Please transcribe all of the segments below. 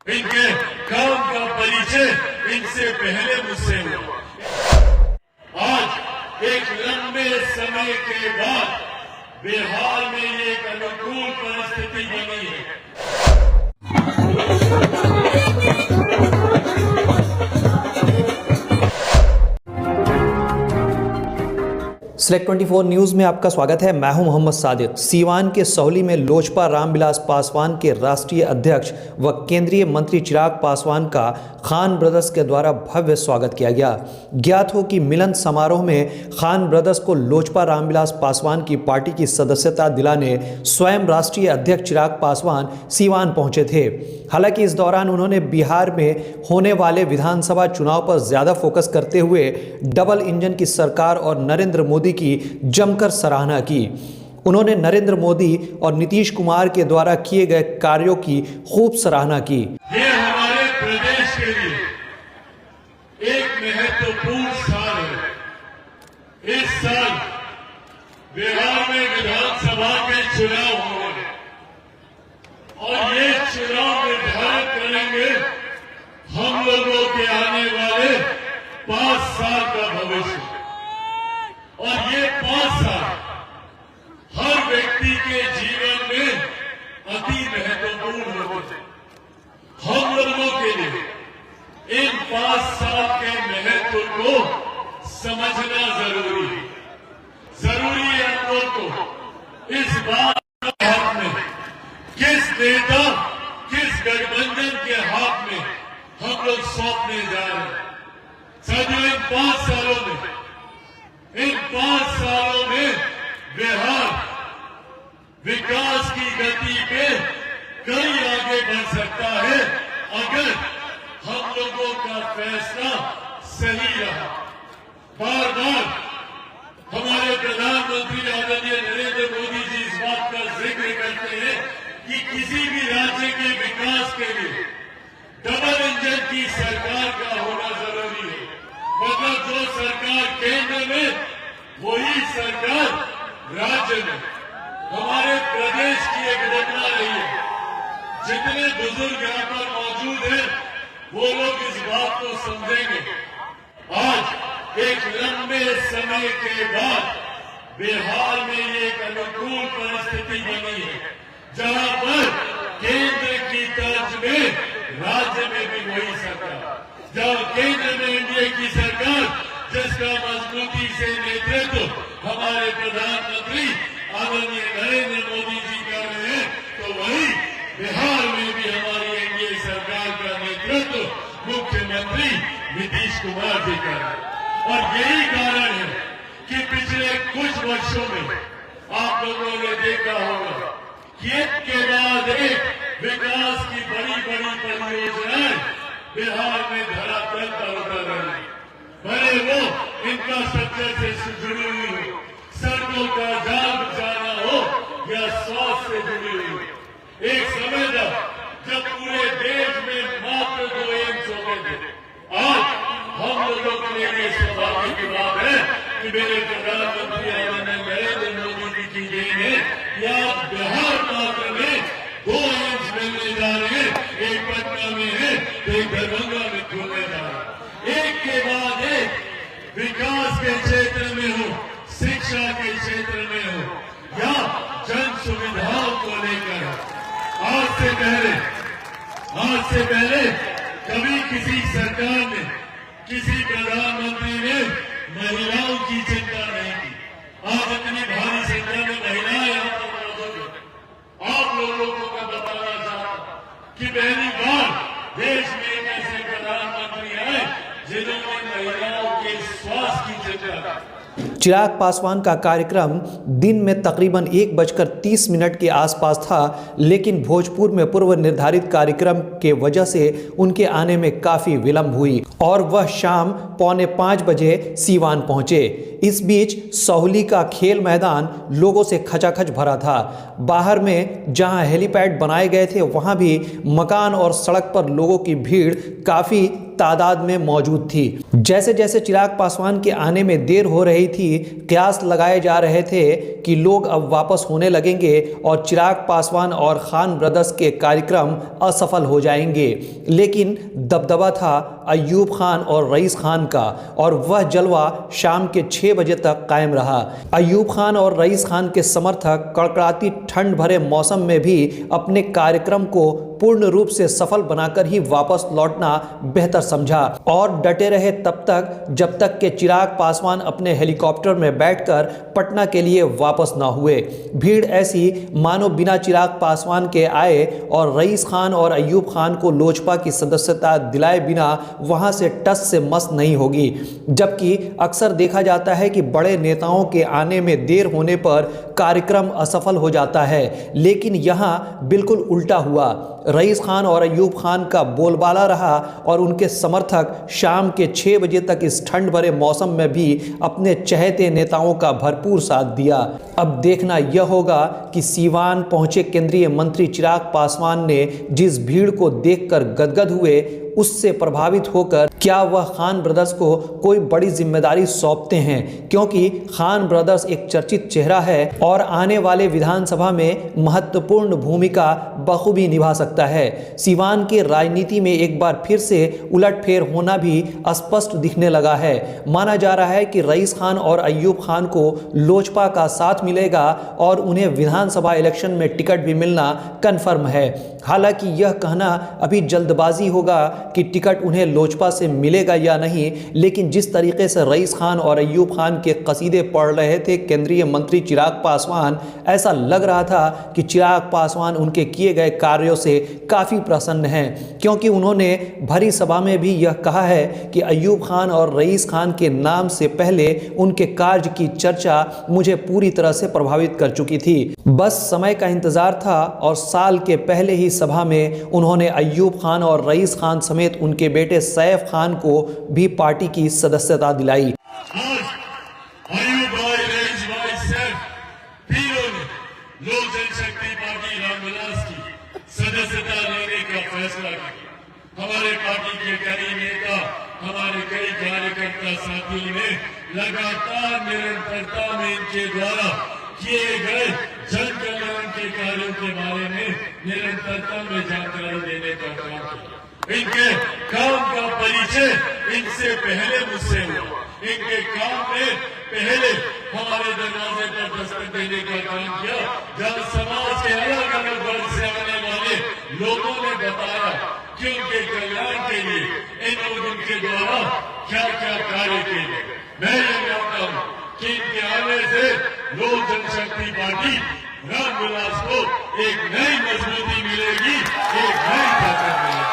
इनके काम का परिचय इनसे पहले मुझसे हुआ। आज एक लंबे समय के बाद बिहार में ये एक अनुकूल परिस्थिति बनी है। सिलेक्ट 24 न्यूज़ में आपका स्वागत है। मैं हूं मोहम्मद सादिक। सीवान के सहौली में लोजपा रामविलास पासवान के राष्ट्रीय अध्यक्ष व केंद्रीय मंत्री चिराग पासवान का खान ब्रदर्स के द्वारा भव्य स्वागत किया गया। ज्ञात हो कि मिलन समारोह में खान ब्रदर्स को लोजपा रामविलास पासवान की पार्टी की सदस्यता दिलाने स्वयं राष्ट्रीय अध्यक्ष चिराग पासवान सीवान पहुंचे थे। हालांकि इस दौरान उन्होंने बिहार में होने वाले विधानसभा चुनाव पर ज्यादा फोकस करते हुए डबल इंजन की सरकार और नरेंद्र मोदी की जमकर सराहना की। उन्होंने नरेंद्र मोदी और नीतीश कुमार के द्वारा किए गए कार्यों की खूब सराहना की। ये हमारे प्रदेश के लिए एक महत्वपूर्ण साल है। इस साल बिहार में विधानसभा के चुनाव होंगे और ये चुनाव निर्धारित करेंगे हम लोगों के आने वाले 5 साल का भविष्य। और ये 5 साल हर व्यक्ति के जीवन में अति महत्वपूर्ण होते हैं। हम लोगों के लिए इन 5 साल के महत्व को समझना जरूरी है। जरूरी है हम लोग को इस बात के हाथ में किस नेता किस गठबंधन के हाथ में हम लोग सौंपने जा रहे हैं। साथियों, इन 5 सालों में बिहार विकास की गति पे कई आगे बढ़ सकता है अगर हम लोगों का फैसला सही रहा। बार बार हमारे प्रधानमंत्री आदरणीय नरेंद्र मोदी जी इस बात का जिक्र करते हैं कि किसी भी राज्य के विकास के लिए डबल इंजन की सरकार का होना जरूरी है। मतलब जो सरकार केंद्र में वही सरकार राज्य में। हमारे प्रदेश की एक घटना रही है। जितने बुजुर्ग यहाँ पर मौजूद हैं वो लोग इस बात को समझेंगे। आज एक लंबे समय के बाद बिहार में ये एक अनुकूल परिस्थिति बनी है जहां पर केंद्र की तर्ज में राज्य में भी वही सरकार, जब केंद्र में एनडीए की सरकार जिसका मजबूती से नेतृत्व हमारे प्रधानमंत्री आदरणीय नरेंद्र मोदी जी कर रहे हैं, तो वही बिहार में भी हमारी एनडीए सरकार का नेतृत्व मुख्यमंत्री नीतीश कुमार जी कर रहे हैं। और यही कारण है कि पिछले कुछ वर्षों में आप लोगों ने देखा होगा कि एक के बाद एक विकास की बड़ी बड़ी परियोजनाएं बिहार में धरातल पर उतर रही है। भले वो इंफ्रास्ट्रक्चर से जुड़ी हुई हो, सड़कों का जाल बिछाना हो या स्वास्थ्य से जुड़ी हुई हो। एक समय था जब पूरे देश में मात्र 2 एम्स हो गए थे। आज हम लोगों के लिए ये सौभाग्य की बात है कि मेरे प्रधानमंत्री आदरणीय नरेंद्र मोदी जी की देन है कि आज बिहार मात्र में 2 एम्स मिलने जा रहे हैं। एक पटना में है तो एक दरभंगा में खुलने जा रहा है। एक के बाद एक विकास के क्षेत्र में हो, शिक्षा के क्षेत्र में हो या जन सुविधाओं को लेकर। आज से पहले कभी किसी सरकार ने, किसी प्रधानमंत्री ने महिलाओं की चिंता नहीं की। आज इतनी भारी संख्या में महिलाएं यहाँ पर मौजूद हैं। आप लोगों को मैं बताना चाहता हूं कि पहली बार देश में एक ऐसे प्रधानमंत्री आए जिन्होंने महिलाओं के स्वास्थ्य की चिंता की। चिराग पासवान का कार्यक्रम दिन में तकरीबन 1:30 के आसपास था, लेकिन भोजपुर में पूर्व निर्धारित कार्यक्रम के वजह से उनके आने में काफ़ी विलंब हुई और वह शाम 4:45 बजे सीवान पहुंचे। इस बीच सहौली का खेल मैदान लोगों से खचाखच भरा था। बाहर में जहां हेलीपैड बनाए गए थे वहां भी मकान और सड़क पर लोगों की भीड़ काफ़ी तादाद में मौजूद थी। जैसे जैसे चिराग पासवान के आने में देर हो रही थी, कयास लगाए जा रहे थे कि लोग अब वापस होने लगेंगे और चिराग पासवान और खान ब्रदर्स के कार्यक्रम असफल हो जाएंगे। लेकिन दबदबा था अय्यूब खान और रईस खान का, और वह जलवा शाम के 6 बजे तक कायम रहा। अय्यूब खान और रईस खान के समर्थक कड़कड़ाती ठंड भरे मौसम में भी अपने कार्यक्रम को पूर्ण रूप से सफल बनाकर ही वापस लौटना बेहतर समझा और डटे रहे तब तक जब तक कि चिराग पासवान अपने हेलीकॉप्टर में बैठकर पटना के लिए वापस ना हुए। भीड़ ऐसी मानो बिना चिराग पासवान के आए और रईस खान और अय्यूब खान को लोजपा की सदस्यता दिलाए बिना वहां से टस से मस नहीं होगी। जबकि अक्सर देखा जाता है कि बड़े नेताओं के आने में देर होने पर कार्यक्रम असफल हो जाता है, लेकिन यहाँ बिल्कुल उल्टा हुआ। रईस खान और अय्यूब खान का बोलबाला रहा और उनके समर्थक शाम के 6 बजे तक इस ठंड भरे मौसम में भी अपने चहेते नेताओं का भरपूर साथ दिया। अब देखना यह होगा कि सीवान पहुंचे केंद्रीय मंत्री चिराग पासवान ने जिस भीड़ को देखकर गदगद हुए, उससे प्रभावित होकर क्या वह खान ब्रदर्स को कोई बड़ी जिम्मेदारी सौंपते हैं, क्योंकि खान ब्रदर्स एक चर्चित चेहरा है और आने वाले विधानसभा में महत्वपूर्ण भूमिका बखूबी निभा सकता है। सीवान की राजनीति में एक बार फिर से उलटफेर होना भी स्पष्ट दिखने लगा है। माना जा रहा है कि रईस खान और अय्यूब खान को लोजपा का साथ मिलेगा और उन्हें विधानसभा इलेक्शन में टिकट भी मिलना कन्फर्म है। हालांकि यह कहना अभी जल्दबाजी होगा कि टिकट उन्हें लोजपा से मिलेगा या नहीं, लेकिन जिस तरीके से रईस खान और अय्यूब खान के कसीदे पढ़ रहे थे केंद्रीय मंत्री चिराग पासवान, ऐसा लग रहा था कि चिराग पासवान उनके किए गए कार्यों से काफ़ी प्रसन्न हैं, क्योंकि उन्होंने भरी सभा में भी यह कहा है कि अय्यूब खान और रईस खान के नाम से पहले उनके कार्य की चर्चा मुझे पूरी तरह से प्रभावित कर चुकी थी। बस समय का इंतजार था और साल के पहले ही सभा में उन्होंने अय्यूब खान और रईस खान समेत उनके बेटे सैफ खान को भी पार्टी की सदस्यता दिलाई। अय्यूब भाई, रईस भाई, सैफ तीनों ने लोक जनशक्ति पार्टी रामविलास की सदस्यता लेने का फैसला किया। हमारे पार्टी के कई नेता, हमारे कई कार्यकर्ता साथियों ने लगातार निरंतरता में इनके द्वारा किए गए जन कल्याण के कार्यों के बारे में निरंतरता में जानकारी देने का काम किया। इनके काम का परिचय इनसे पहले मुझसे हुआ। इनके काम में पहले हमारे दरवाजे पर दस्तक देने का काम किया, जब समाज के अलग अलग वर्ग से आने वाले लोगों ने बताया कि उनके कल्याण के लिए इन लोगों के द्वारा क्या क्या कार्य किए। मैं ये मानता हूँ कि इनके आने से लोक जनशक्ति पार्टी रामविलास को एक नई मजबूती मिलेगी, एक नई ताकत मिलेगी।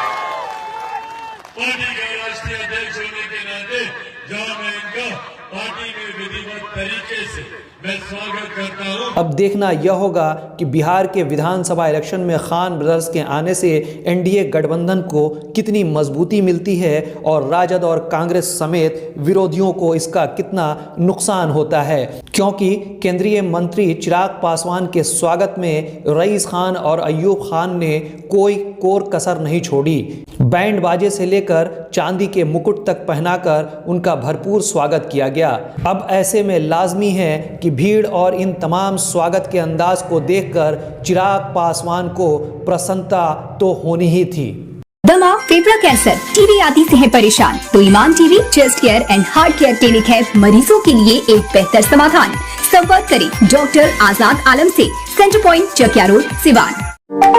पार्टी के राष्ट्रीय अध्यक्ष होने के नाते जहां मैं इनका पार्टी में विधिवत तरीके से मैं स्वागत करता हूं। अब देखना यह होगा कि बिहार के विधानसभा इलेक्शन में खान ब्रदर्स के आने से एनडीए गठबंधन को कितनी मजबूती मिलती है और राजद और कांग्रेस समेत विरोधियों को इसका कितना नुकसान होता है, क्योंकि केंद्रीय मंत्री चिराग पासवान के स्वागत में रईस खान और अय्यूब खान ने कोई कोर कसर नहीं छोड़ी। बैंड बाजे से लेकर चांदी के मुकुट तक पहनाकर उनका भरपूर स्वागत किया गया। अब ऐसे में लाजमी है कि भीड़ और इन तमाम स्वागत के अंदाज को देखकर चिराग पासवान को प्रसन्नता तो होनी ही थी। दमा, फेफड़ा कैंसर, टीबी आदि से है परेशान तो Iman TB chest care and heart care clinic है मरीजों के लिए एक बेहतर समाधान। संपर्क करें डॉक्टर आजाद आलम से, centre point, Chakia road, Siwan.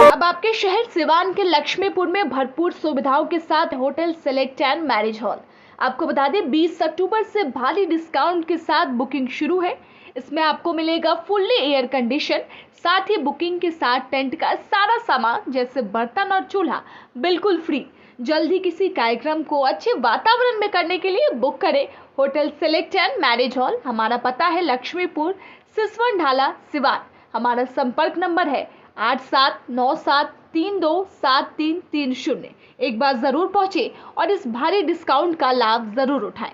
अब आपके शहर सिवान के लक्ष्मीपुर में भरपूर सुविधाओं के साथ hotel select and marriage hall. आपको बता दें 20 अक्टूबर से भारी डिस्काउंट के साथ बुकिंग शुरू है। इसमें आपको मिलेगा फुल्ली एयर कंडीशन, साथ ही बुकिंग के साथ टेंट का सारा सामान जैसे बर्तन और चूल्हा बिल्कुल फ्री। जल्द ही किसी कार्यक्रम को अच्छे वातावरण में करने के लिए बुक करें hotel select and marriage hall. हमारा पता है लक्ष्मीपुर, सिसवन ढाला, सिवान। हमारा संपर्क नंबर है 8797327330। एक बार जरूर पहुंचे और इस भारी डिस्काउंट का लाभ जरूर उठाएं।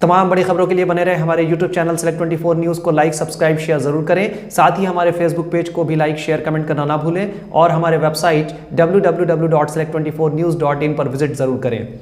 तमाम बड़ी खबरों के लिए बने रहे हमारे YouTube चैनल Select 24 न्यूज़ को लाइक, सब्सक्राइब, शेयर जरूर करें। साथ ही हमारे Facebook पेज को भी लाइक, शेयर, कमेंट करना ना भूलें और हमारे वेबसाइट www.select24news.in पर विजिट जरूर करें।